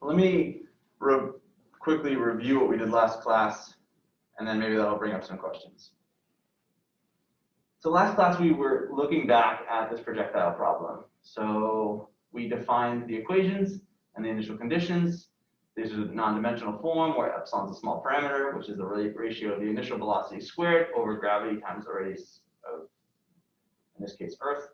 Let me quickly review what we did last class, and then maybe that'll bring up some questions. So last class we were looking back at this projectile problem. So we defined the equations and the initial conditions. These are the non-dimensional form where epsilon is a small parameter, which is the ratio of the initial velocity squared over gravity times the radius of, in this case, Earth.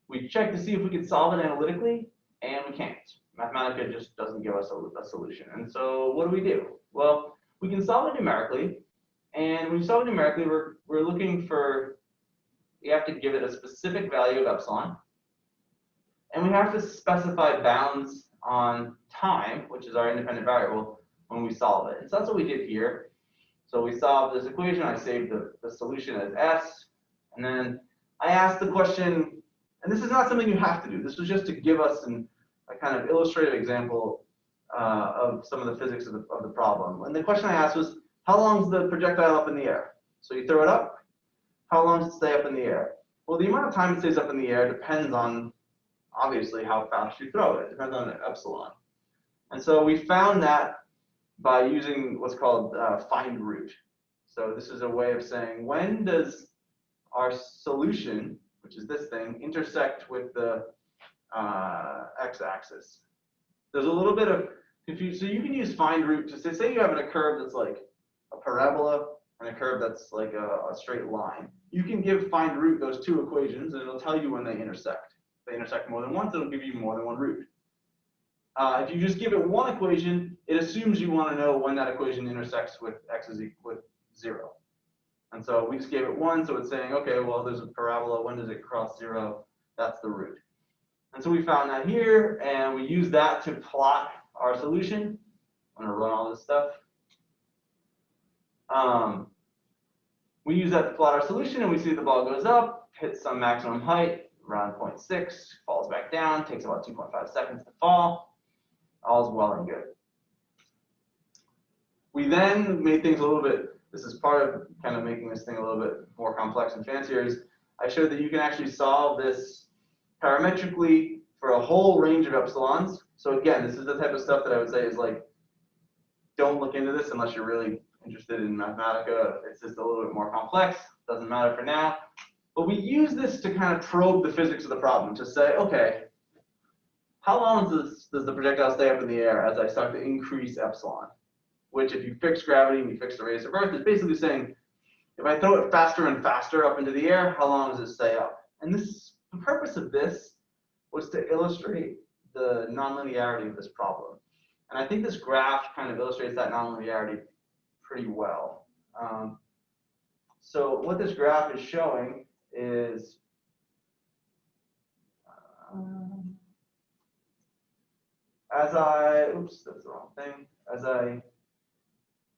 We checked to see if we could solve it analytically, and we can't. Mathematica just doesn't give us a solution. And so what do? Well, we can solve it numerically, and when we solve it numerically, we're looking for, we have to give it a specific value of epsilon, and we have to specify bounds on time, which is our independent variable, when we solve it. And so that's what we did here. So we solved this equation. I saved the solution as S, and then I asked the question, and this is not something you have to do. This was just to give us a kind of illustrative example of some of the physics of the problem. And the question I asked was, how long is the projectile up in the air? So you throw it up, how long does it stay up in the air? Well, the amount of time it stays up in the air depends on, obviously, how fast you throw it. It depends on epsilon. And so we found that by using what's called find root. So this is a way of saying, when does our solution, which is this thing, intersect with the x-axis? There's a little bit of confusion. So you can use find root to say you have a curve that's like a parabola and a curve that's like a straight line. You can give find root those two equations, and it'll tell you when they intersect. If they intersect more than once, it'll give you more than one root. If you just give it one equation, it assumes you want to know when that equation intersects with x is equal with 0. And so we just gave it 1, so it's saying, okay, well, there's a parabola. When does it cross 0? That's the root. And so we found that here, and we use that to plot our solution. I'm going to run all this stuff. We use that to plot our solution, and we see the ball goes up, hits some maximum height, around 0.6, falls back down, takes about 2.5 seconds to fall. All's well and good. We then made things a little bit, this is part of kind of making this thing a little bit more complex and fancier, is I showed that you can actually solve this parametrically for a whole range of epsilons. So again, this is the type of stuff that I would say is like, don't look into this unless you're really interested in Mathematica. It's just a little bit more complex. Doesn't matter for now. But we use this to kind of probe the physics of the problem, to say, okay, how long does the projectile stay up in the air as I start to increase epsilon? Which, if you fix gravity and you fix the radius of Earth, is basically saying, if I throw it faster and faster up into the air, how long does it stay up? And the purpose of this was to illustrate the nonlinearity of this problem. And I think this graph kind of illustrates that nonlinearity pretty well. So what this graph is showing is as I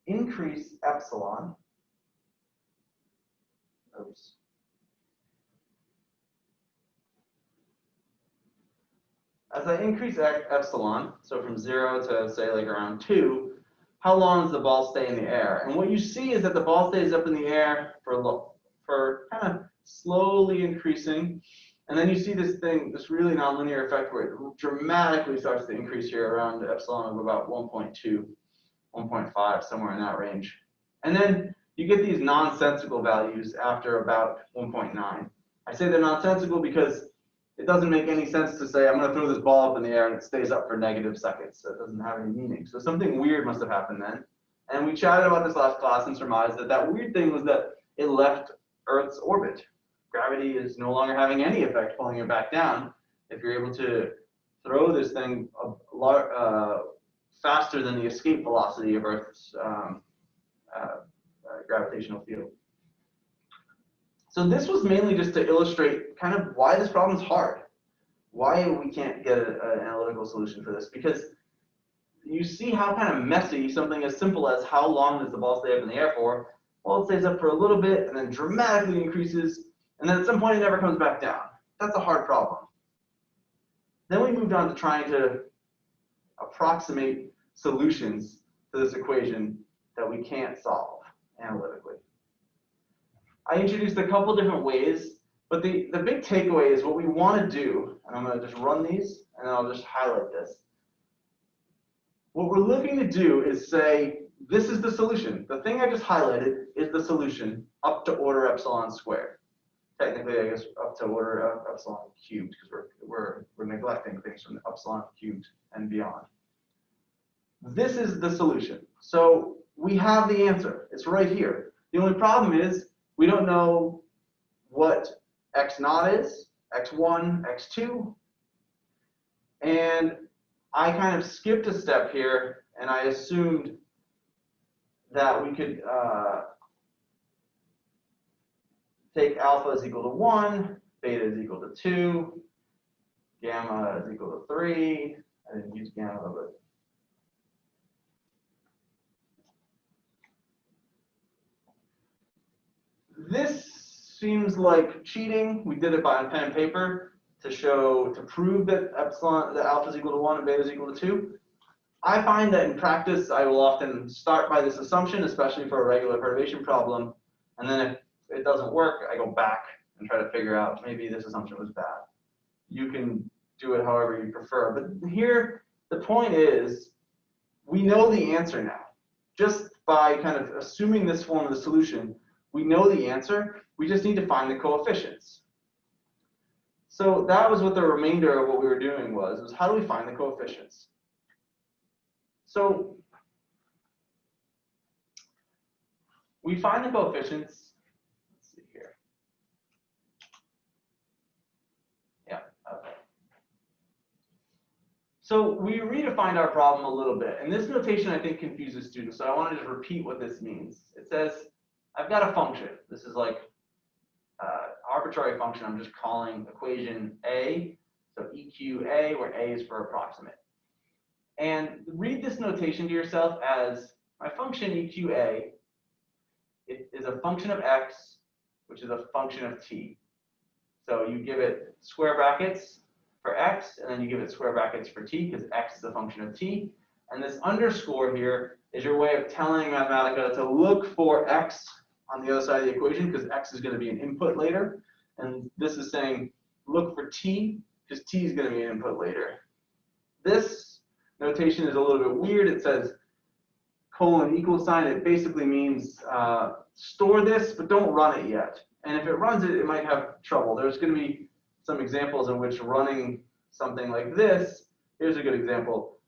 increase epsilon, as I increase epsilon, so from 0 to say like around 2, how long does the ball stay in the air? And what you see is that the ball stays up in the air for kind of slowly increasing. And then you see this thing, this really nonlinear effect where it dramatically starts to increase here around epsilon of about 1.2, 1.5, somewhere in that range. And then you get these nonsensical values after about 1.9. I say they're nonsensical because it doesn't make any sense to say, I'm going to throw this ball up in the air and it stays up for negative seconds. So it doesn't have any meaning. So something weird must have happened then. And we chatted about this last class and surmised that that weird thing was that it left Earth's orbit. Gravity is no longer having any effect pulling it back down if you're able to throw this thing faster than the escape velocity of Earth's gravitational field. So this was mainly just to illustrate kind of why this problem is hard, why we can't get an analytical solution for this, because you see how kind of messy something as simple as how long does the ball stay up in the air for. Well, it stays up for a little bit and then dramatically increases, and then at some point it never comes back down. That's a hard problem. Then we moved on to trying to approximate solutions to this equation that we can't solve analytically. I introduced a couple different ways, but the big takeaway is what we want to do, and I'm going to just run these, and I'll just highlight this. What we're looking to do is say, this is the solution. The thing I just highlighted is the solution up to order epsilon squared. Technically, I guess up to order epsilon cubed, because we're neglecting things from the epsilon cubed and beyond. This is the solution. So we have the answer. It's right here. The only problem is we don't know what x naught is, x1, x2. And I kind of skipped a step here, and I assumed that we could take alpha is equal to 1, beta is equal to 2, gamma is equal to 3. I didn't use gamma, but this seems like cheating. We did it by pen and paper to prove that alpha is equal to 1 and beta is equal to 2. I find that in practice, I will often start by this assumption, especially for a regular perturbation problem, and then if it doesn't work, I go back and try to figure out maybe this assumption was bad. You can do it however you prefer, but here the point is we know the answer now. Just by kind of assuming this form of the solution, we know the answer. We just need to find the coefficients. So that was what the remainder of what we were doing was how do we find the coefficients? So we find the coefficients. Let's see here. Yeah, okay. So we redefined our problem a little bit, and this notation I think confuses students. So I want to just repeat what this means. It says I've got a function. This is like arbitrary function. I'm just calling equation A, so EQA, where A is for approximate. And read this notation to yourself as my function EQA is a function of x, which is a function of t. So you give it square brackets for x, and then you give it square brackets for t, because x is a function of t. And this underscore here is your way of telling Mathematica to look for x on the other side of the equation, because x is going to be an input later. And this is saying look for t, because t is going to be an input later. This notation is a little bit weird. It says colon equal sign. It basically means store this, but don't run it yet. And if it runs it, it might have trouble. There's going to be some examples in which running something like this, here's a good example.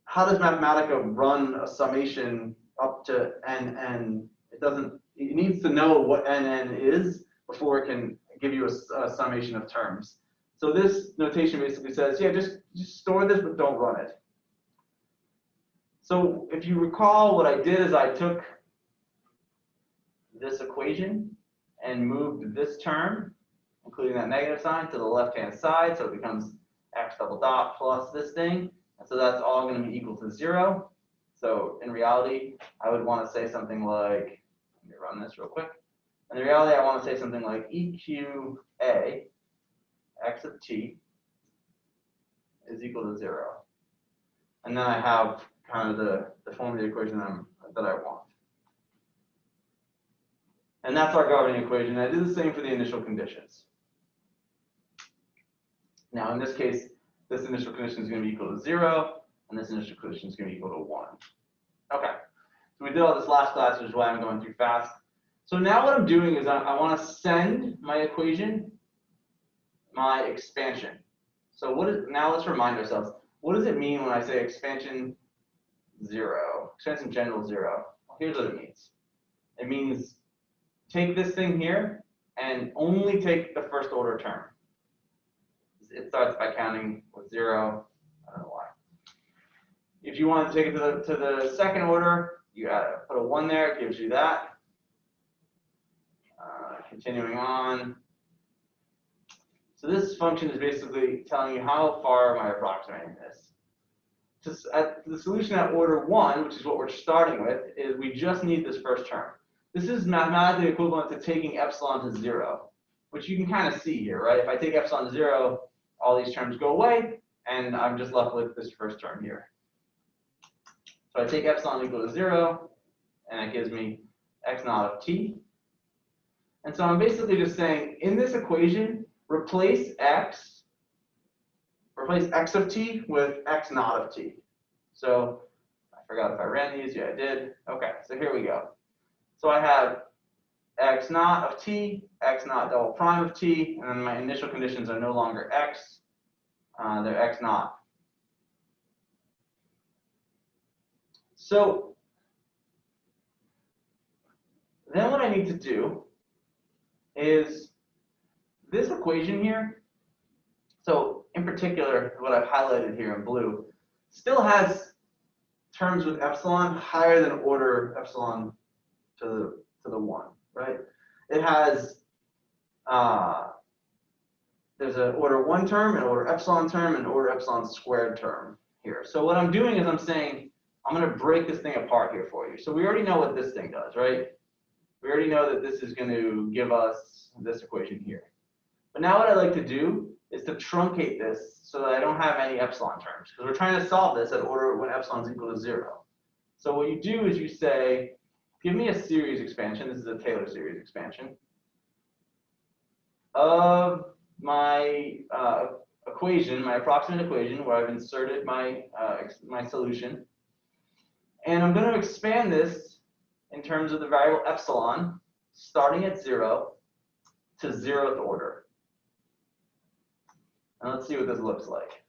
How does Mathematica run a summation up to nn? It needs to know what nn is before it can give you a summation of terms. So this notation basically says, yeah, just store this, but don't run it. So if you recall, what I did is I took this equation and moved this term, including that negative sign, to the left-hand side, so it becomes x double dot plus this thing. And so that's all going to be equal to 0. So in reality, I would want to say something like, let me run this real quick. In reality, I want to say something like EQA, x of t, is equal to 0. And then I have kind of the form of the equation that I want. And that's our governing equation. I did the same for the initial conditions. Now, in this case, this initial condition is going to be equal to 0, and this initial condition is going to be equal to 1. Okay, so we did all this last class, which is why I'm going through fast. So now what I'm doing is I want to send my equation my expansion. So now let's remind ourselves, what does it mean when I say expansion 0, expansion general 0? Well, here's what it means. It means take this thing here and only take the first order term. It starts by counting with 0. I don't know why. If you want to take it to the second order, you gotta put a 1 there. It gives you that. Continuing on. So this function is basically telling you how far am I approximating this. The solution at order 1, which is what we're starting with, is we just need this first term. This is mathematically equivalent to taking epsilon to 0, which you can kind of see here, right? If I take epsilon to 0, all these terms go away, and I'm just left with this first term here. So I take epsilon equal to 0, and that gives me x naught of t. And so I'm basically just saying, in this equation, replace x of t with x naught of t. So I forgot if I ran these. Yeah, I did. Okay, so here we go. So I have x naught of t, x naught double prime of t, and then my initial conditions are no longer x. They're x naught. So then what I need to do is this equation here. So in particular, what I've highlighted here in blue still has terms with epsilon higher than order epsilon to the 1, right? It has, there's an order 1 term, an order epsilon term, and an order epsilon squared term here. So what I'm doing is I'm saying, I'm going to break this thing apart here for you. So we already know what this thing does, right? We already know that this is going to give us this equation here. But now what I'd like to do is to truncate this so that I don't have any epsilon terms, because we're trying to solve this at order when epsilon is equal to 0. So what you do is you say, give me a series expansion. This is a Taylor series expansion of my equation, my approximate equation, where I've inserted my my solution, and I'm going to expand this in terms of the variable epsilon, starting at 0 to 0th order. And let's see what this looks like.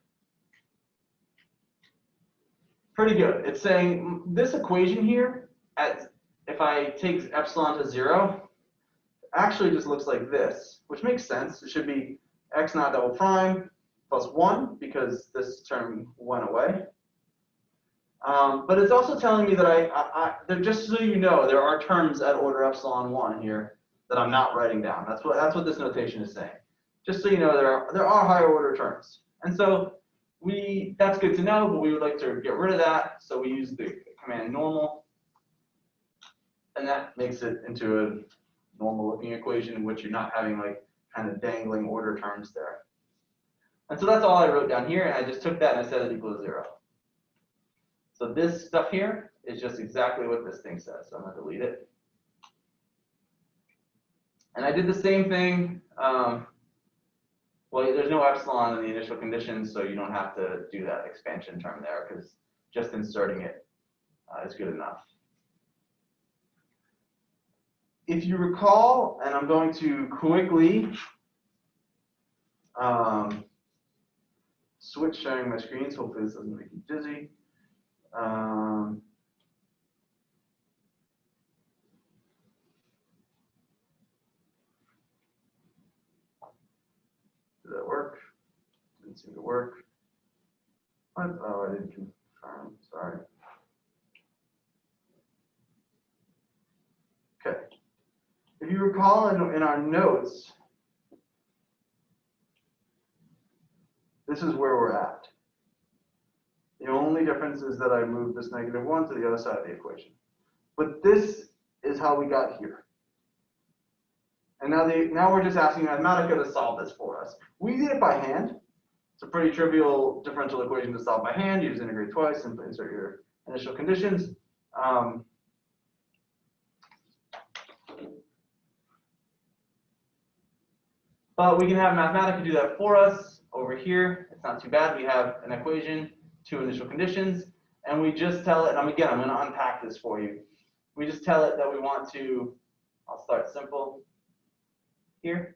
Pretty good. It's saying this equation here, if I take epsilon to 0, actually just looks like this, which makes sense. It should be x naught double prime plus 1, because this term went away. But it's also telling me that just so you know, there are terms at order epsilon 1 here that I'm not writing down. That's what this notation is saying. Just so you know, there are higher order terms. And so that's good to know, but we would like to get rid of that. So we use the command normal, and that makes it into a normal looking equation in which you're not having like kind of dangling order terms there. And so that's all I wrote down here, and I just took that and I set it equal to 0. So this stuff here is just exactly what this thing says. So I'm going to delete it. And I did the same thing. Well, there's no epsilon in the initial conditions, so you don't have to do that expansion term there, because just inserting it is good enough. If you recall, and I'm going to quickly switch sharing my screens. Hopefully this doesn't make you dizzy. Did that work? Didn't seem to work. What? Oh, I didn't confirm. Sorry. Okay. If you recall in our notes, this is where we're at. The only difference is that I moved this -1 to the other side of the equation. But this is how we got here. And now we're just asking Mathematica to solve this for us. We did it by hand. It's a pretty trivial differential equation to solve by hand. You just integrate twice, simply insert your initial conditions. But we can have Mathematica do that for us over here. It's not too bad. We have an equation, 2 initial conditions, and we just tell it, and again, I'm going to unpack this for you. We just tell it that we want to, I'll start simple here.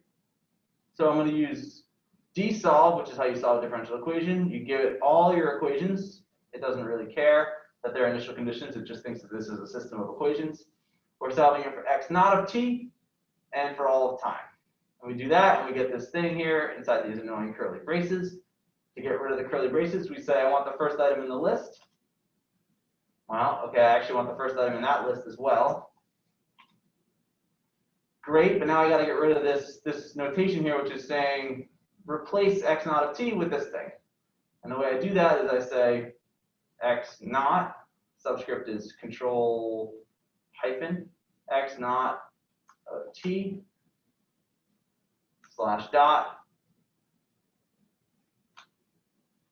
So I'm going to use dsolve, which is how you solve a differential equation. You give it all your equations. It doesn't really care that they're initial conditions. It just thinks that this is a system of equations. We're solving it for x naught of t and for all of time. And we do that, and we get this thing here inside these annoying curly braces. To get rid of the curly braces, we say I want the first item in the list. Well, okay, I actually want the first item in that list as well. Great, but now I got to get rid of this notation here, which is saying replace x naught of t with this thing. And the way I do that is I say x naught, subscript is control hyphen, x naught of t slash dot,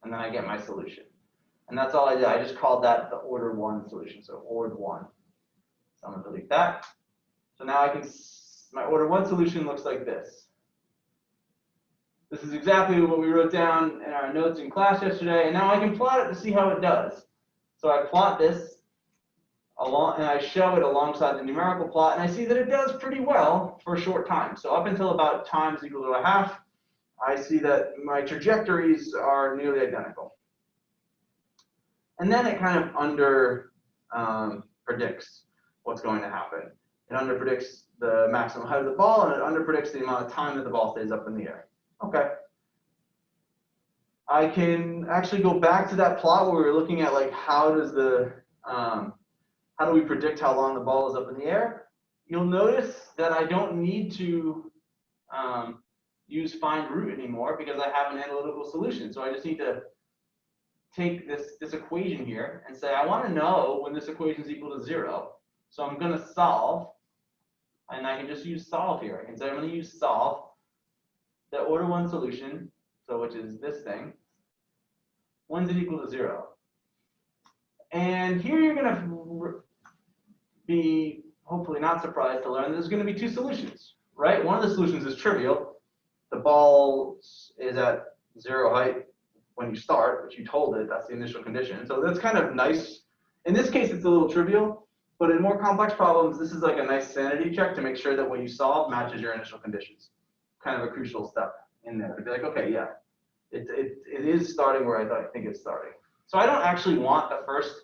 and then I get my solution. And that's all I did. I just called that the order 1 solution, so ord 1. So I'm going to delete that. So now I can, my order 1 solution looks like this. This is exactly what we wrote down in our notes in class yesterday, and now I can plot it to see how it does. So I plot this along, and I show it alongside the numerical plot, and I see that it does pretty well for a short time. So up until about time is equal to a half, I see that my trajectories are nearly identical. And then it kind of under predicts what's going to happen. It under predicts the maximum height of the ball, and it under predicts the amount of time that the ball stays up in the air. Okay. I can actually go back to that plot where we were looking at like how do we predict how long the ball is up in the air. You'll notice that I don't need to use find root anymore because I have an analytical solution. So I just need to take this equation here and say I want to know when this equation is equal to 0. So I'm going to solve, and I can just use solve here. I can say I'm going to use solve the order 1 solution, so which is this thing. When's it equal to 0? And here you're going to be hopefully not surprised to learn that there's going to be 2 solutions, right? One of the solutions is trivial. The ball is at 0 height when you start, which you told it, that's the initial condition. So that's kind of nice. In this case, it's a little trivial, but in more complex problems, this is like a nice sanity check to make sure that what you solve matches your initial conditions. Kind of a crucial step in there to be like, okay, yeah, it is starting where I think it's starting. So I don't actually want the first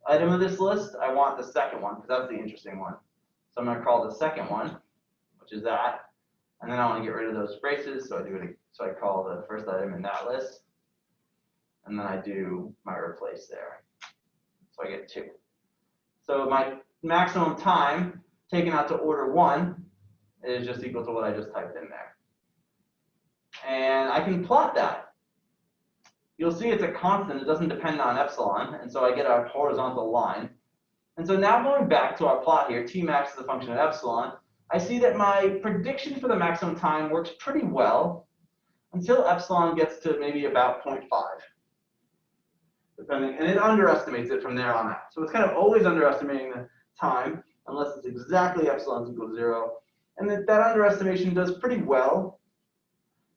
item of this list. I want the second one because that's the interesting one. So I'm going to call the second one, which is that, and then I want to get rid of those braces. So I do it. So I call the first item in that list, and then I do my replace there. So I get 2. So my maximum time taken out to order 1 is just equal to what I just typed in there. And I can plot that. You'll see it's a constant. It doesn't depend on epsilon. And so I get a horizontal line. And so now going back to our plot here, Tmax is a function of epsilon, I see that my prediction for the maximum time works pretty well until epsilon gets to maybe about 0.5. Depending, and it underestimates it from there on out. So it's kind of always underestimating the time unless it's exactly epsilon is equal to 0. And that underestimation does pretty well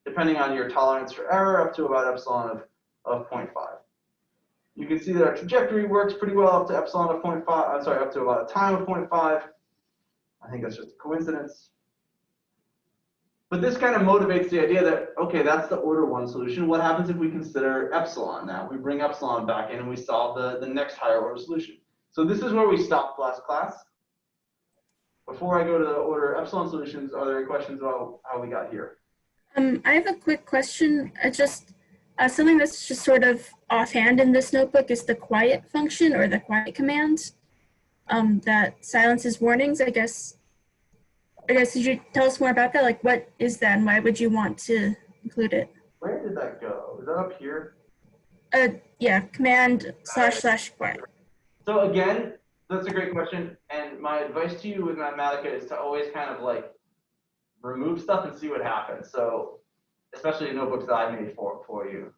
depending on your tolerance for error up to about epsilon of 0.5. You can see that our trajectory works pretty well up to epsilon of 0.5, I'm sorry, up to about a time of 0.5. I think that's just a coincidence. But this kind of motivates the idea that, okay, that's the order 1 solution. What happens if we consider epsilon now? We bring epsilon back in and we solve the next higher order solution. So this is where we stopped last class. Before I go to the order epsilon solutions, are there any questions about how we got here? I have a quick question. Just something that's just sort of offhand in this notebook is the quiet function or the quiet command that silences warnings. I guess could you tell us more about that? Like, what is that, and why would you want to include it? Where did that go? Is that up here? Yeah, command // quiet. So again, that's a great question. And my advice to you with Mathematica is to always kind of like remove stuff and see what happens. So especially in notebooks that I made for you.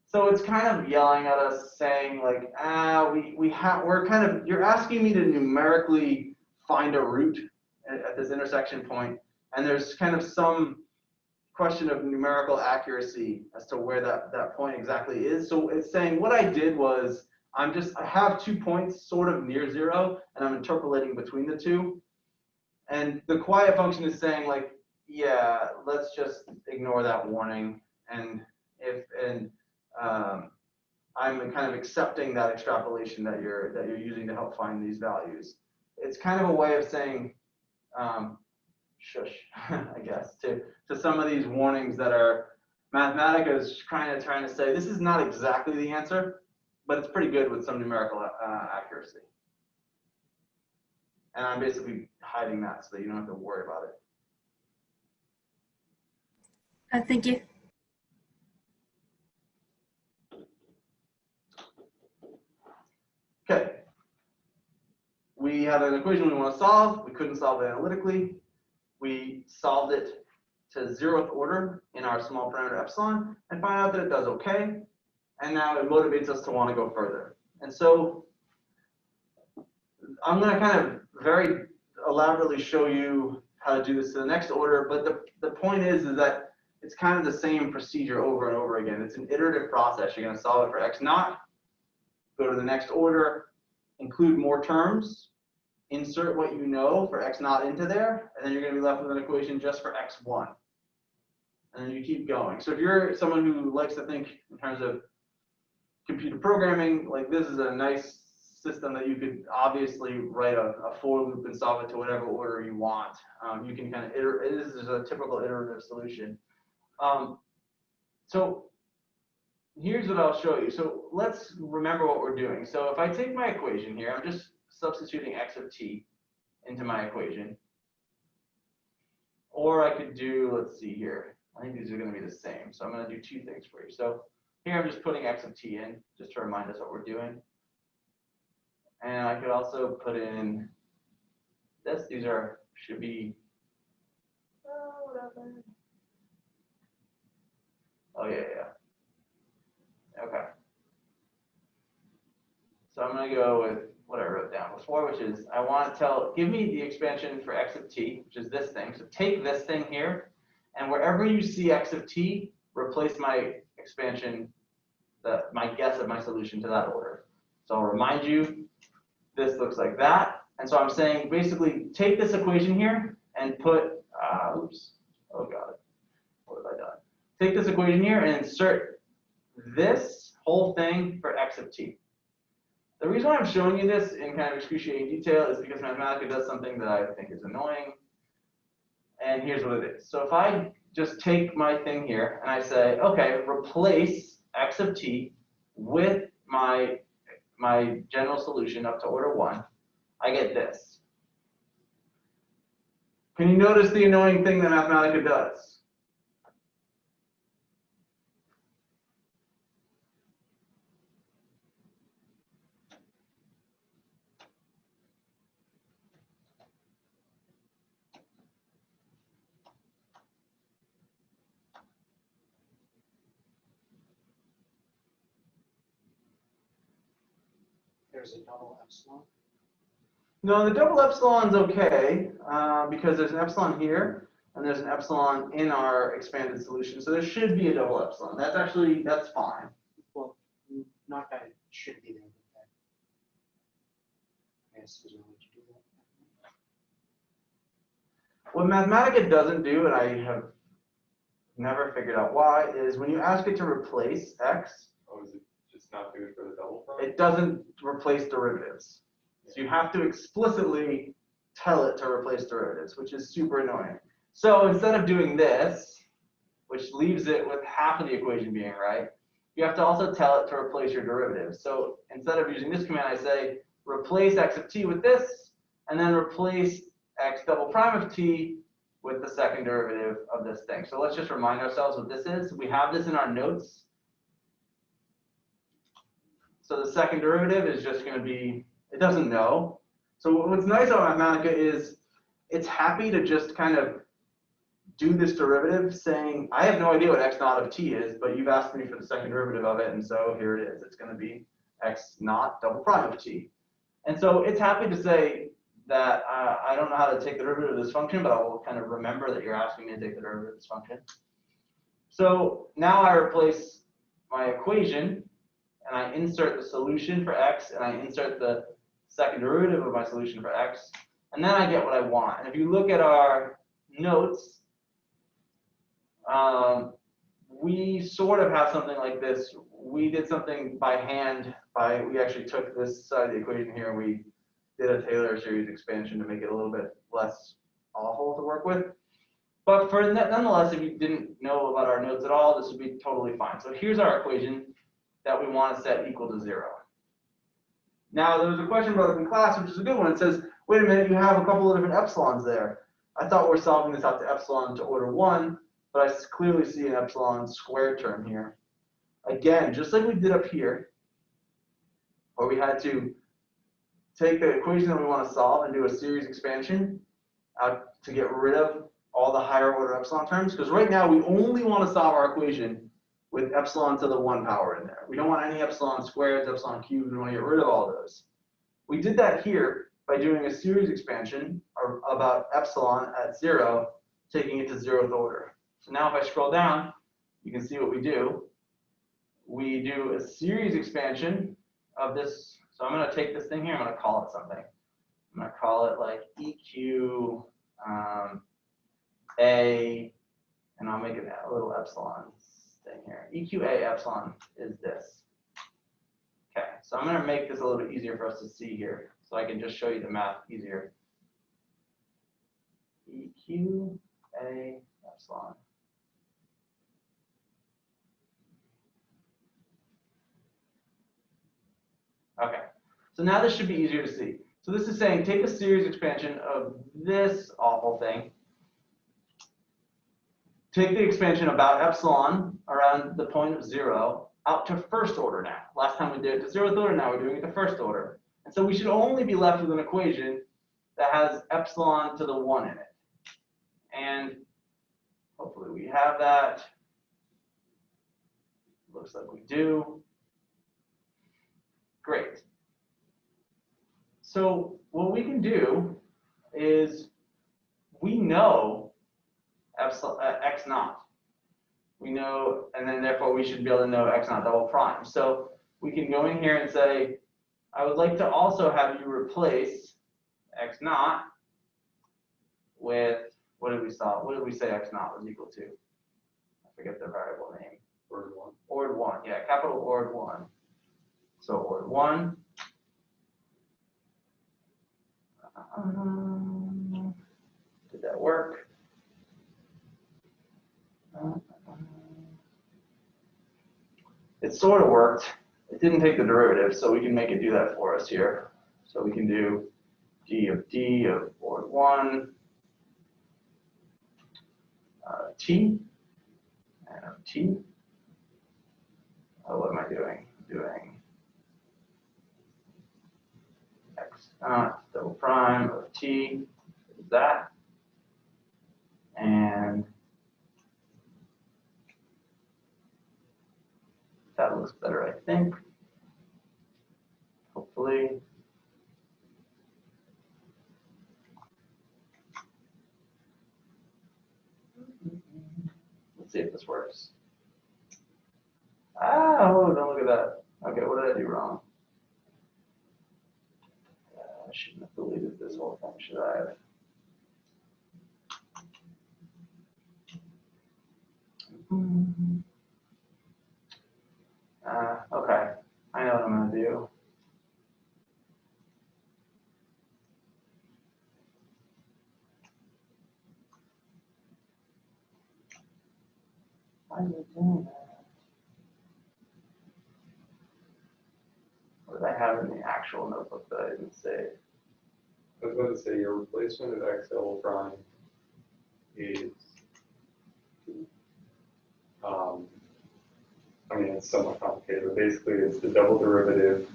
So it's kind of yelling at us saying like, we're kind of, you're asking me to numerically find a root at this intersection point, and there's kind of some question of numerical accuracy as to where that point exactly is. So it's saying what I did was I have 2 points sort of near 0, and I'm interpolating between the 2. And the quiet function is saying like, yeah, let's just ignore that warning, and I'm kind of accepting that extrapolation that you're using to help find these values. It's kind of a way of saying shush, I guess, to some of these warnings that are Mathematica is trying to say this is not exactly the answer, but it's pretty good with some numerical accuracy. And I'm basically hiding that so that you don't have to worry about it. Thank you. Okay. We had an equation we want to solve. We couldn't solve it analytically. We solved it to 0th order in our small parameter epsilon and find out that it does okay. And now it motivates us to want to go further. And so I'm going to kind of very elaborately show you how to do this to the next order. But the point is that it's kind of the same procedure over and over again. It's an iterative process. You're going to solve it for x naught. go to the next order, include more terms, insert what you know for x naught into there, and then you're going to be left with an equation just for x1. And then you keep going. So if you're someone who likes to think in terms of computer programming, like this is a nice system that you could obviously write a for loop and solve it to whatever order you want. You can kind of iterate. This is a typical iterative solution. So here's what I'll show you. So let's remember what we're doing. So if I take my equation here, I'm just substituting x of t into my equation. Or I could do, let's see here. I think these are going to be the same. So I'm going to do two things for you. So here I'm just putting x of t in, just to remind us what we're doing. And I could also put in this. These should be, whatever. Oh, yeah. Okay. So I'm going to go with what I wrote down before, which is I want to give me the expansion for x of t, which is this thing. So take this thing here, and wherever you see x of t, replace my expansion, my guess of my solution to that order. So I'll remind you, this looks like that. And so I'm saying basically take this equation here and put, oops, oh god, what have I done? Take this equation here and insert this whole thing for x of t. The reason why I'm showing you this in kind of excruciating detail is because Mathematica does something that I think is annoying. And here's what it is. So if I just take my thing here and I say, okay, replace x of t with my general solution up to order 1, I get this. Can you notice the annoying thing that Mathematica does? There's a double epsilon. No, the double epsilon's okay because there's an epsilon here and there's an epsilon in our expanded solution. So there should be a double epsilon. That's fine. Well, not that it should be there, but that yes, is going to do that. What Mathematica doesn't do, and I have never figured out why, is when you ask it to replace x, Oh, is it just not do it for the double prime? it doesn't replace derivatives. So you have to explicitly tell it to replace derivatives, which is super annoying. So instead of doing this, which leaves it with half of the equation being right, you have to also tell it to replace your derivatives. So instead of using this command, I say replace x of t with this, and then replace x double prime of t with the second derivative of this thing. So let's just remind ourselves what this is. We have this in our notes. So the second derivative is just going to be, it doesn't know. So what's nice about Mathematica is it's happy to just kind of do this derivative saying, I have no idea what x naught of t is, but you've asked me for the second derivative of it, and so here it is. It's going to be x naught double prime of t. And so it's happy to say that I don't know how to take the derivative of this function, but I will kind of remember that you're asking me to take the derivative of this function. So now I replace my equation, and I insert the solution for x, and I insert the second derivative of my solution for x, and then I get what I want. And if you look at our notes, we sort of have something like this. We did something by hand. We actually took this side of the equation here, and we did a Taylor series expansion to make it a little bit less awful to work with. But for nonetheless, if you didn't know about our notes at all, this would be totally fine. So here's our equation that we want to set equal to 0. Now, there was a question brought up in class, which is a good one. It says, wait a minute, you have a couple of different epsilons there. I thought we're solving this out to epsilon to order 1, but I clearly see an epsilon squared term here. Again, just like we did up here, where we had to take the equation that we want to solve and do a series expansion out to get rid of all the higher order epsilon terms, because right now we only want to solve our equation with epsilon to the 1 power in there. We don't want any epsilon squareds, epsilon cubes. We want to get rid of all those. We did that here by doing a series expansion about epsilon at 0, taking it to 0th order. So now if I scroll down, you can see what we do. We do a series expansion of this, so I'm going to take this thing here, I'm going to call it something. I'm going to call it like EQ A, and I'll make it a little epsilon thing here. EQA epsilon is this. Okay, so I'm going to make this a little bit easier for us to see here, so I can just show you the math easier. EQA epsilon. Okay, so now this should be easier to see. So this is saying take a series expansion of this awful thing, take the expansion about epsilon around the point of 0 out to first order now. Last time we did it to 0th order, now we're doing it to first order. And so we should only be left with an equation that has epsilon to the 1 in it. And hopefully we have that. Looks like we do. Great. So what we can do is we know epsilon, x naught. We know, and then therefore we should be able to know x naught double prime. So we can go in here and say, I would like to also have you replace x naught with, what did we solve? What did we say x naught was equal to? I forget the variable name. Ord 1. Ord 1, yeah, capital Ord 1. So Ord 1. Did that work? It sort of worked. It didn't take the derivative, so we can make it do that for us here. So we can do d of Ord 1 t and of t. Oh, what am I doing? Doing x naught double prime of t is that, and that looks better, I think. Hopefully. Let's see if this works. Oh, don't look at that. Okay, what did I do wrong? I shouldn't have deleted this whole thing, should I have? Okay, I know what I'm going to do. Why are you doing that? What did I have in the actual notebook that I didn't save? I was about to say your replacement of x double prime is, I mean, it's somewhat complicated, but basically it's the double derivative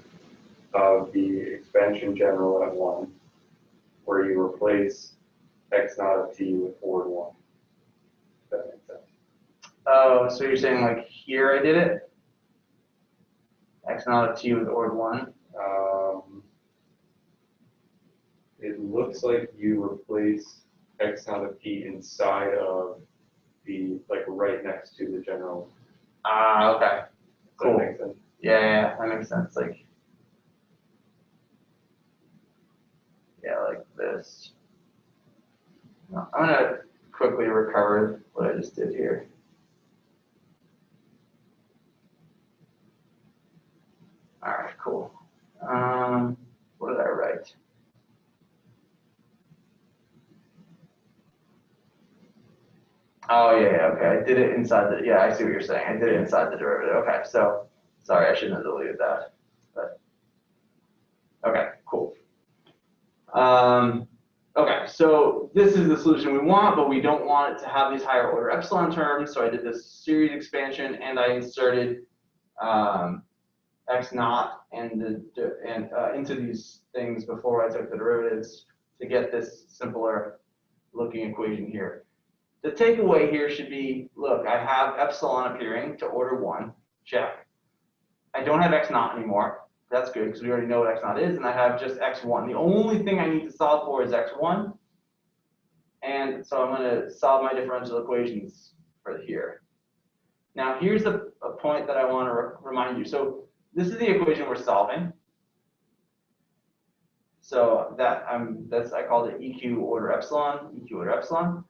of the expansion general at 1, where you replace x naught of t with Ord 1. If that makes sense. Oh, so you're saying like here I did it? X naught of t with Ord 1? It looks like you replace x naught of t inside of the, like right next to the general. Ah, okay. Does Cool. that make sense? Yeah, that makes sense. Like, yeah, like this. I'm gonna quickly recover what I just did here. All right, cool. What did I write? Oh, yeah, okay. I did it inside the, yeah, I see what you're saying. I did it inside the derivative. Okay, so, sorry, I shouldn't have deleted that. But, okay, cool. Okay, so this is the solution we want, but we don't want it to have these higher order epsilon terms. So I did this series expansion, and I inserted x naught and into these things before I took the derivatives to get this simpler looking equation here. The takeaway here should be, look, I have epsilon appearing to order 1, check. I don't have x naught anymore. That's good because we already know what x naught is, and I have just x1. The only thing I need to solve for is x1, and so I'm going to solve my differential equations for here. Now, here's a point that I want to remind you. So this is the equation we're solving. So that's I called it EQ order epsilon, EQ order epsilon.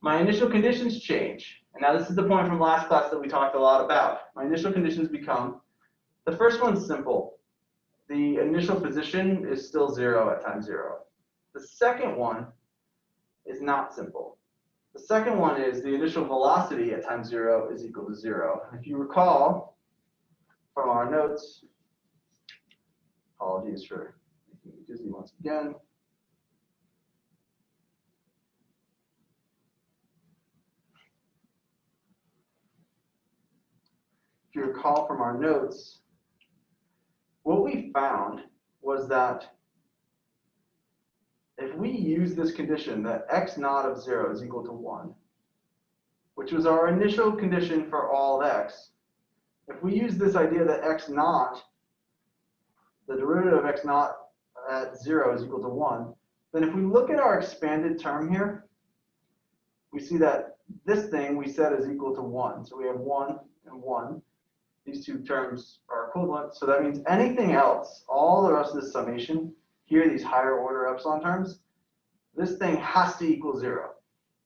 My initial conditions change. And now this is the point from last class that we talked a lot about. My initial conditions become, the first one's simple. The initial position is still 0 at time 0. The second one is not simple. The second one is the initial velocity at time 0 is equal to 0. If you recall from our notes, apologies for making me dizzy once again. If you recall from our notes, what we found was that if we use this condition that x naught of 0 is equal to 1, which was our initial condition for all x, if we use this idea that x naught, the derivative of x naught at 0 is equal to 1, then if we look at our expanded term here, we see that this thing we said is equal to 1. So we have 1 and 1. These two terms are equivalent. So that means anything else, all the rest of this summation, here, these higher order epsilon terms, this thing has to equal 0.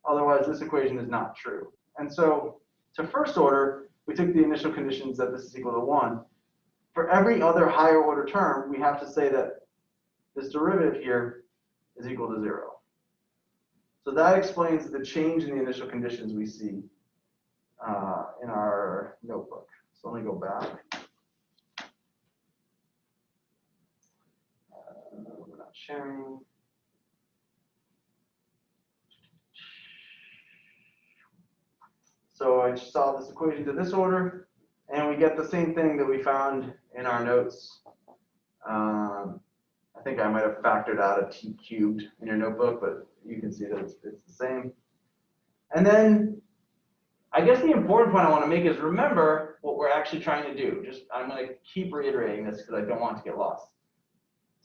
Otherwise, this equation is not true. And so to first order, we took the initial conditions that this is equal to 1. For every other higher order term, we have to say that this derivative here is equal to 0. So that explains the change in the initial conditions we see in our notebook. So let me go back. We're not sharing. So I just solve this equation to this order, and we get the same thing that we found in our notes. I think I might have factored out a t cubed in your notebook, but you can see that it's the same. And then I guess the important point I want to make is remember what we're actually trying to do. I'm going to keep reiterating this because I don't want it to get lost.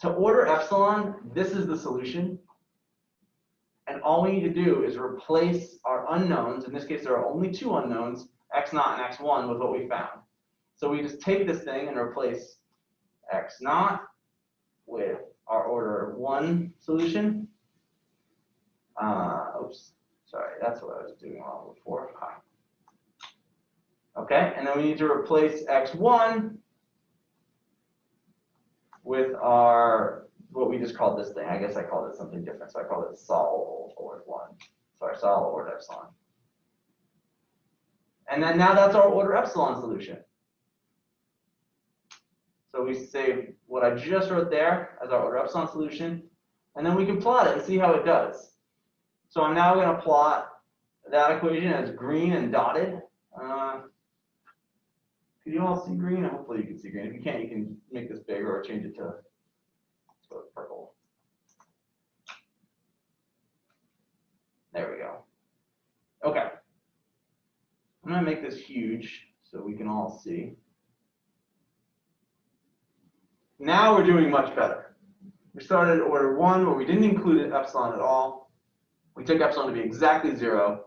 To order epsilon, this is the solution. And all we need to do is replace our unknowns. In this case, there are only two unknowns, x naught and x1, with what we found. So we just take this thing and replace x naught with our order 1 solution. Oops, sorry, that's what I was doing wrong before. Okay, and then we need to replace x1 with our, what we just called this thing. I guess I called it something different, so I called it sol order 1. Sorry, sol order epsilon. And then now that's our order epsilon solution. So we say what I just wrote there as our order epsilon solution, and then we can plot it and see how it does. So I'm now going to plot that equation as green and dotted. Can you all see green? Hopefully you can see green. If you can't, you can make this bigger or change it to purple. There we go. Okay. I'm going to make this huge so we can all see. Now we're doing much better. We started at order 1 where we didn't include epsilon at all. We took epsilon to be exactly 0.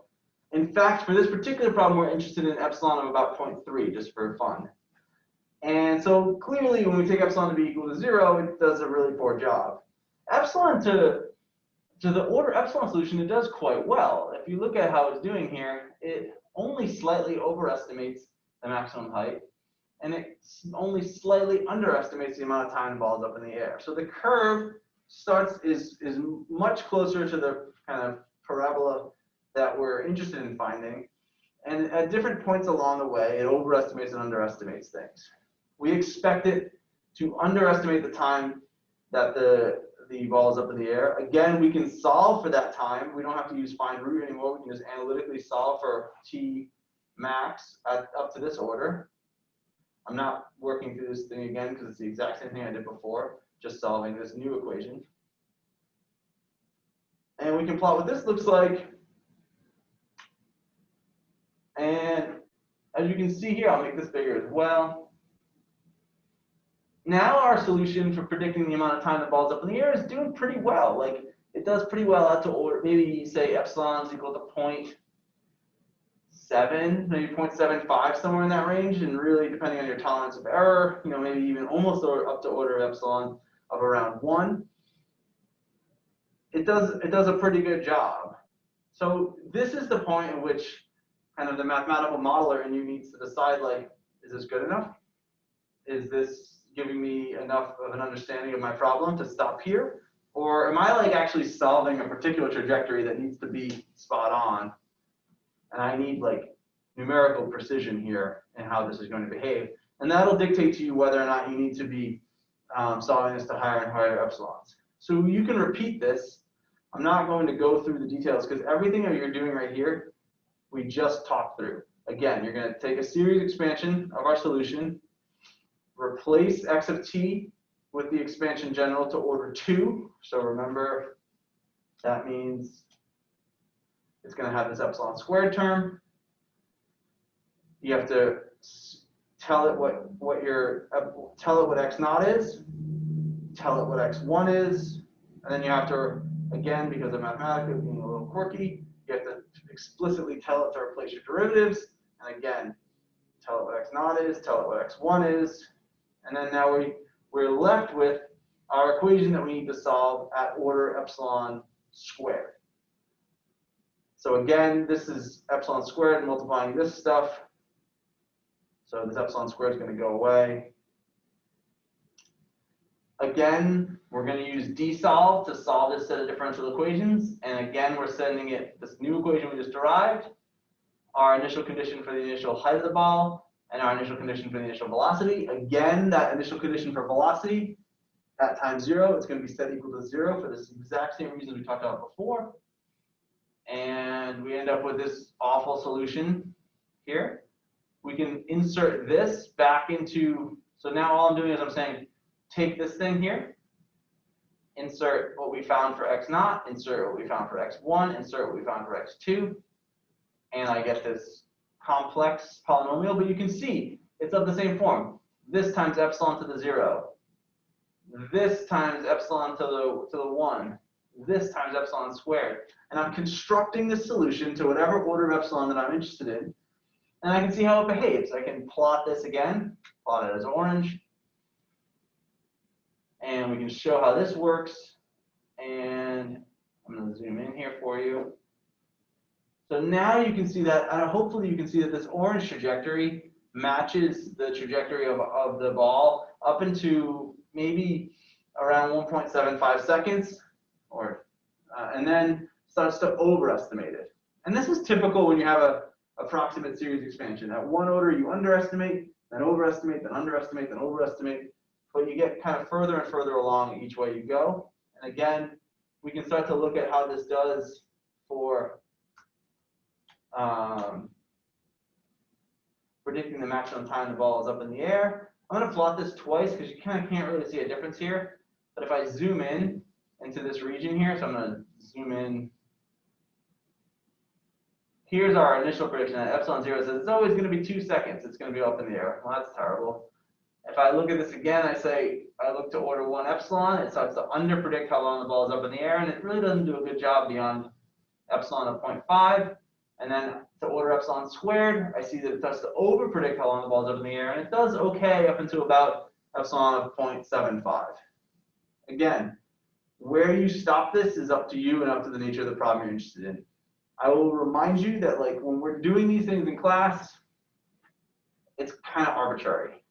In fact, for this particular problem, we're interested in epsilon of about 0.3, just for fun. And so clearly, when we take epsilon to be equal to 0, it does a really poor job. Epsilon to the order epsilon solution, it does quite well. If you look at how it's doing here, it only slightly overestimates the maximum height, and it only slightly underestimates the amount of time the ball is up in the air. So the curve is much closer to the kind of parabola that we're interested in finding. And at different points along the way, it overestimates and underestimates things. We expect it to underestimate the time that the ball is up in the air. Again, we can solve for that time. We don't have to use find root anymore. We can just analytically solve for t max up to this order. I'm not working through this thing again because it's the exact same thing I did before, just solving this new equation. And we can plot what this looks like. And as you can see here, I'll make this bigger as well. Now our solution for predicting the amount of time the ball's up in the air is doing pretty well. Like, it does pretty well out to order, maybe say epsilon is equal to 0.7, maybe 0.75, somewhere in that range, and really depending on your tolerance of error, maybe even almost up to order of epsilon of around 1. It does a pretty good job. So this is the point at which kind of the mathematical modeler in you needs to decide, like, is this good enough? Is this giving me enough of an understanding of my problem to stop here? Or am I like actually solving a particular trajectory that needs to be spot on? And I need like numerical precision here in how this is going to behave. And that'll dictate to you whether or not you need to be solving this to higher and higher epsilons. So you can repeat this. I'm not going to go through the details because everything that you're doing right here, we just talked through. Again, you're going to take a series expansion of our solution, replace x of t with the expansion general to order 2. So remember, that means it's going to have this epsilon squared term. You have to tell it what x naught is, tell it what x1 is, and then you have to, again, because of Mathematica being a little quirky, you have to explicitly tell it to replace your derivatives, and again, tell it what x naught is, tell it what x1 is, and then now we're left with our equation that we need to solve at order epsilon squared. So again, this is epsilon squared multiplying this stuff. So this epsilon squared is going to go away. Again, we're going to use dsolve to solve this set of differential equations. And again, we're sending it this new equation we just derived, our initial condition for the initial height of the ball, and our initial condition for the initial velocity. Again, that initial condition for velocity at time 0, it's going to be set equal to 0 for this exact same reason we talked about before. And we end up with this awful solution here. We can insert this back into, so now all I'm doing is I'm saying, take this thing here, insert what we found for x naught, insert what we found for x1, insert what we found for x2, and I get this complex polynomial, but you can see it's of the same form. This times epsilon to the 0, this times epsilon to the 1, this times epsilon squared. And I'm constructing the solution to whatever order of epsilon that I'm interested in. And I can see how it behaves. I can plot this again, plot it as orange. And we can show how this works. And I'm going to zoom in here for you. So now you can see that, hopefully you can see that this orange trajectory matches the trajectory of the ball up into maybe around 1.75 seconds, and then starts to overestimate it. And this is typical when you have a approximate series expansion. At one order, you underestimate, then overestimate, then underestimate, then overestimate, but you get kind of further and further along each way you go. And again, we can start to look at how this does for predicting the maximum time the ball is up in the air. I'm going to plot this twice because you kind of can't really see a difference here. But if I zoom in into this region here, so I'm going to zoom in. Here's our initial prediction at epsilon 0. It says it's always going to be 2 seconds. It's going to be up in the air. Well, that's terrible. If I look at this again, I look to order 1 epsilon. It starts to underpredict how long the ball is up in the air, and it really doesn't do a good job beyond epsilon of 0.5. And then to order epsilon squared, I see that it starts to overpredict how long the ball is up in the air, and it does okay up until about epsilon of 0.75. Again, where you stop this is up to you and up to the nature of the problem you're interested in. I will remind you that like when we're doing these things in class, it's kind of arbitrary.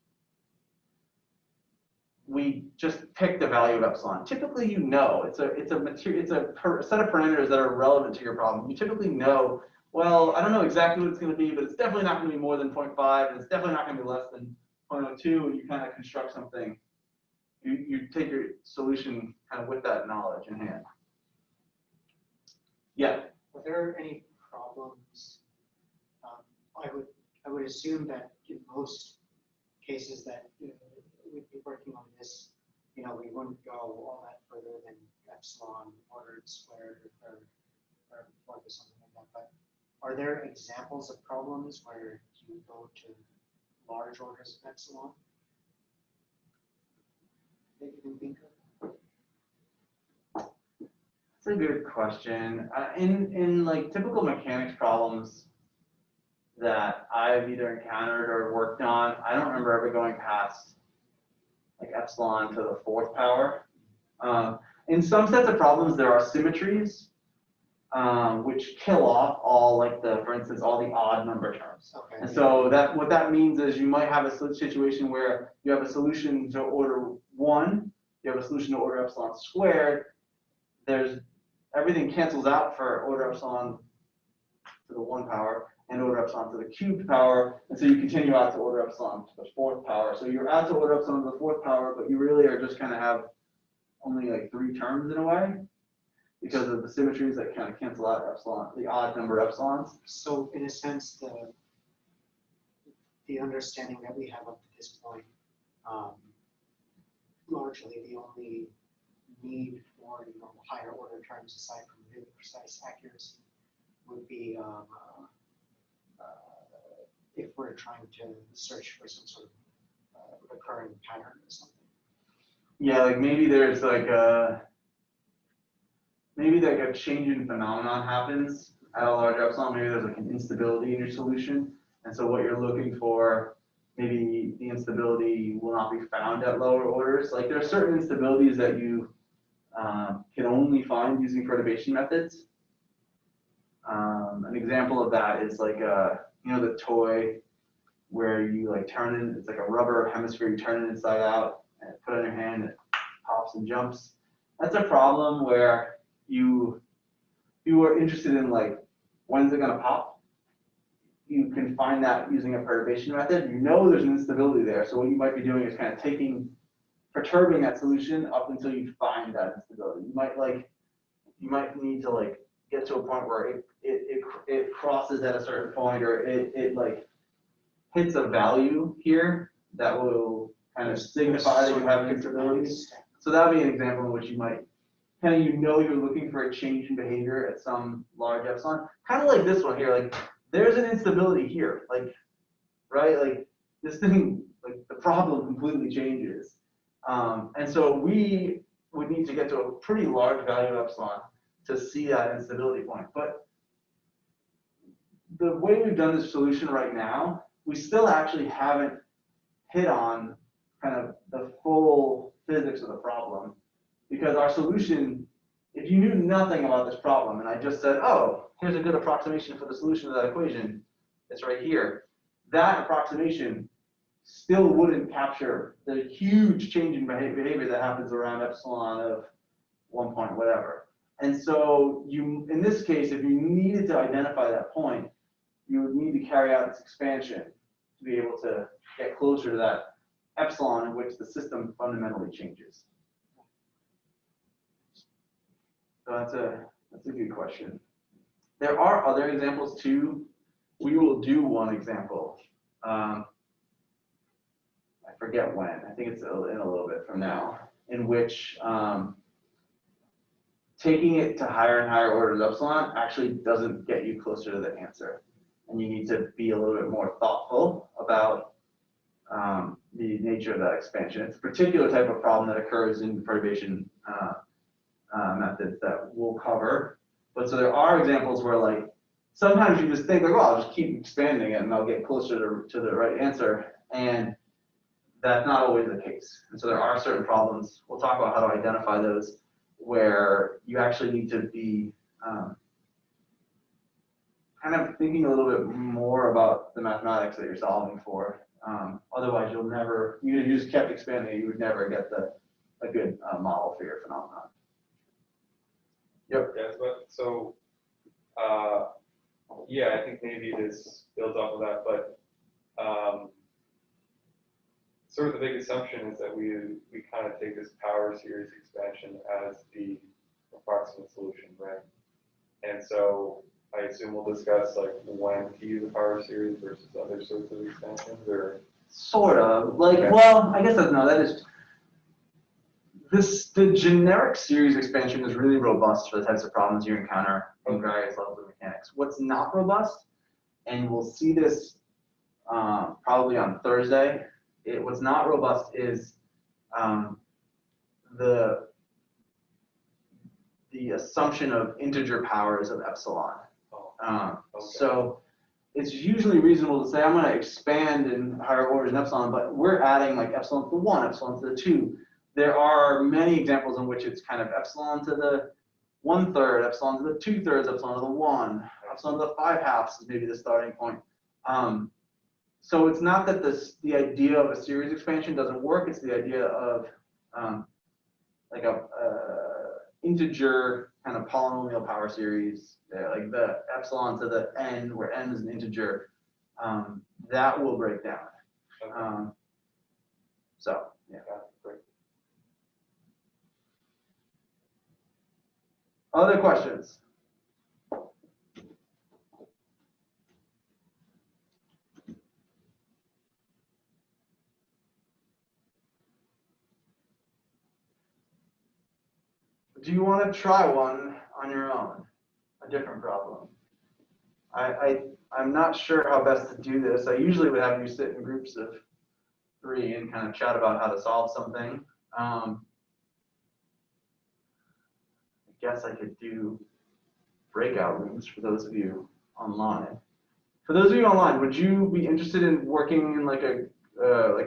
We just pick the value of epsilon. Typically, you know, it's a set of parameters that are relevant to your problem. You typically know, well, I don't know exactly what it's going to be, but it's definitely not going to be more than 0.5, and it's definitely not going to be less than 0.02, and you kind of construct something. You take your solution kind of with that knowledge in hand. Yeah. Are there any problems? I would assume that in most cases that we'd be working on this, we wouldn't go all that further than epsilon ordered squared or something like that. But are there examples of problems where you go to large orders of epsilon that you can think of? That's a good question. In like typical mechanics problems, that I've either encountered or worked on, I don't remember ever going past like epsilon to the 4th power. In some sets of problems, there are symmetries, which kill off all like for instance, all the odd number terms. Okay. And so what that means is you might have a situation where you have a solution to order 1, you have a solution to order epsilon squared. Everything cancels out for order epsilon to the 1 power and order epsilon to the cubed power, and so you continue out to order epsilon to the 4th power. So you're out to order epsilon to the 4th power, but you really are just kind of have only like 3 terms in a way, because of the symmetries that kind of cancel out epsilon, the odd number epsilons. So in a sense, the understanding that we have up to this point, largely the only need for higher order terms aside from really precise accuracy would be if we're trying to search for some sort of recurring pattern or something. Yeah, like maybe there's like a change in phenomenon happens at a large epsilon. Maybe there's like an instability in your solution, and so what you're looking for, maybe the instability will not be found at lower orders. Like there are certain instabilities that you can only find using perturbation methods. An example of that is like the toy where you like turn it, it's like a rubber hemisphere, you turn it inside out and put it in your hand and it pops and jumps. That's a problem where you are interested in like, when's it gonna pop? You can find that using a perturbation method. You know there's an instability there, so what you might be doing is kind of perturbing that solution up until you find that instability. You might need to like get to a point where it crosses at a certain point, or it like hits a value here that will kind of signify that you have instability. So that would be an example in which you might you're looking for a change in behavior at some large epsilon. Kind of like this one here, like there's an instability here, like, right? Like this thing, like the problem completely changes. And so we would need to get to a pretty large value of epsilon to see that instability point. But the way we've done this solution right now, we still actually haven't hit on kind of the full physics of the problem, because our solution, if you knew nothing about this problem and I just said, oh, here's a good approximation for the solution of that equation, it's right here, that approximation still wouldn't capture the huge change in behavior that happens around epsilon of 1 point whatever. And so in this case, if you needed to identify that point, you would need to carry out this expansion to be able to get closer to that epsilon in which the system fundamentally changes. So that's a good question. There are other examples too. We will do one example. I forget when. I think it's in a little bit from now, in which taking it to higher and higher orders of epsilon actually doesn't get you closer to the answer. And you need to be a little bit more thoughtful about the nature of that expansion. It's a particular type of problem that occurs in perturbation methods that we'll cover. But so there are examples where like, sometimes you just think like, well, I'll just keep expanding it and I'll get closer to the right answer. And that's not always the case. And so there are certain problems, we'll talk about how to identify those, where you actually need to be kind of thinking a little bit more about the mathematics that you're solving for. Otherwise, you just kept expanding, you would never get a good model for your phenomenon. Yep. Yeah, so yeah, I think maybe this builds off of that, but sort of the big assumption is that we kind of take this power series expansion as the approximate solution, right? And so I assume we'll discuss like when to use a power series versus other sorts of expansions, or sort of like, okay. Well, I guess that is the generic series expansion is really robust for the types of problems you encounter in various levels of mechanics. What's not robust, and we'll see this probably on Thursday, what's not robust is the assumption of integer powers of epsilon. Okay. So it's usually reasonable to say, I'm going to expand in higher orders than epsilon, but we're adding like epsilon to the 1, epsilon to the 2. There are many examples in which it's kind of epsilon to the 1/3, epsilon to the 2/3, epsilon to the 1, epsilon to the 5/2 is maybe the starting point. So it's not that the idea of a series expansion doesn't work, it's the idea of like a integer kind of polynomial power series, like the epsilon to the n, where n is an integer, that will break down. So, yeah. Great. Other questions? Do you want to try one on your own? A different problem? I'm not sure how best to do this. I usually would have you sit in groups of 3 and kind of chat about how to solve something. I guess I could do breakout rooms for those of you online. For those of you online, would you be interested in working in like a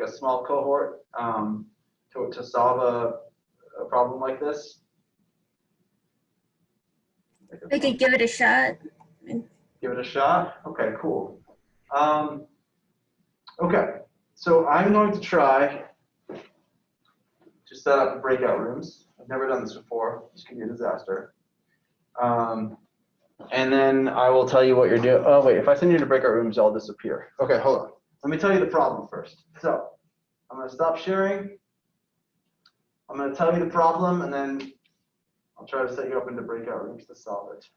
small cohort to solve a problem like this? I could give it a shot. Give it a shot? Okay, cool. Okay, so I'm going to try to set up breakout rooms. I've never done this before. This could be a disaster. And then I will tell you what you're doing. Oh, wait, if I send you to breakout rooms, I'll disappear. Okay, hold on. Let me tell you the problem first. So I'm going to stop sharing. I'm going to tell you the problem, and then I'll try to set you up into breakout rooms to solve it.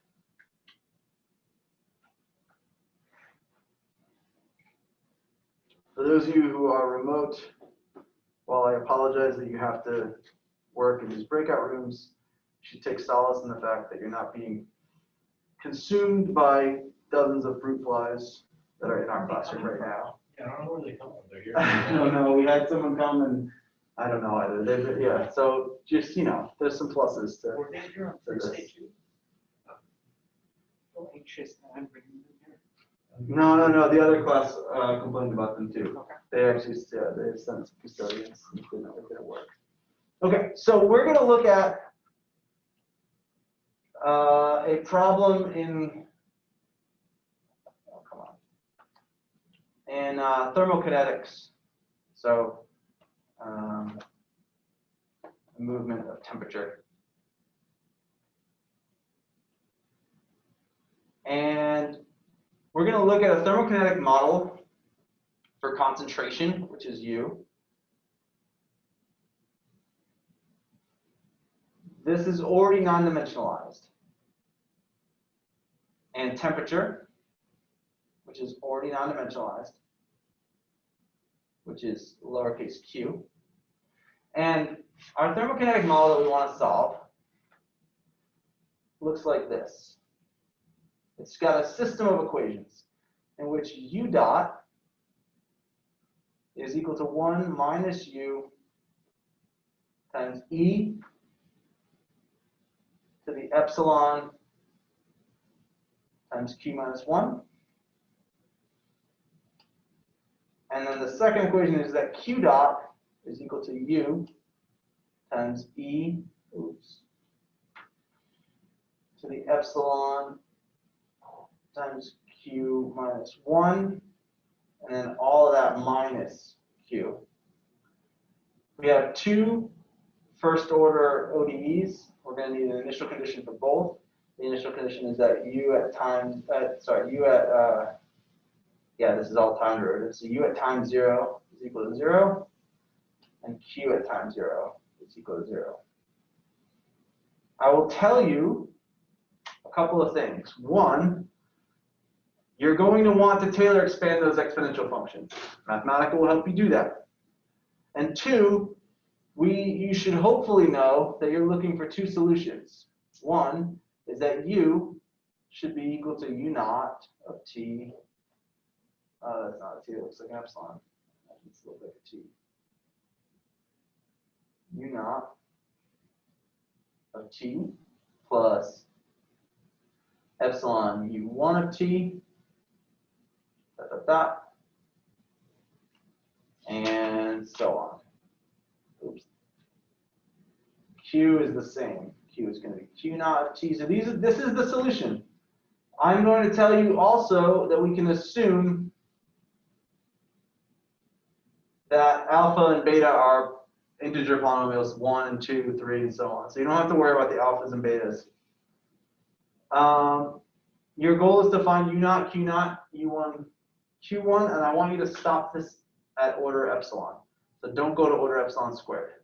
For those of you who are remote, while I apologize that you have to work in these breakout rooms, you should take solace in the fact that you're not being consumed by dozens of fruit flies that are in our classroom right now. Yeah, I don't know where they come from. They're here. I don't know. We had someone come and I don't know either. Yeah, so just, there's some pluses to Were they here on this. Thursday too? So anxious that I'm bringing them here. No. The other class complained about them too. Okay. They actually, they sent some custodians. It didn't work. Okay, so we're going to look at a problem in thermokinetics. So movement of temperature. And we're going to look at a thermokinetic model for concentration, which is U. This is already non-dimensionalized. And temperature, which is already non-dimensionalized, which is lowercase q. And our thermokinetic model that we want to solve looks like this. It's got a system of equations in which u dot is equal to 1 minus u times e to the epsilon times q minus 1. And then the second equation is that q dot is equal to u times e to the epsilon times q minus 1, and then all of that minus q. We have 2 first order ODEs. We're going to need an initial condition for both. The initial condition is that this is all time derivative. So u at time 0 is equal to 0, and q at time 0 is equal to 0. I will tell you a couple of things. One, you're going to want to Taylor expand those exponential functions. Mathematica will help you do that. And 2, you should hopefully know that you're looking for 2 solutions. One is that u should be equal to u naught of t. That's not a t, it looks like an epsilon. It's a little bit of a t. U naught of t plus epsilon u1 of t that. And so on. Oops. Q is the same. Q is going to be Q naught of T. So this is the solution. I'm going to tell you also that we can assume that alpha and beta are integer polynomials 1 and 2, 3, and so on. So you don't have to worry about the alphas and betas. Your goal is to find U naught, Q naught, U1, Q1, and I want you to stop this at order epsilon. So don't go to order epsilon squared.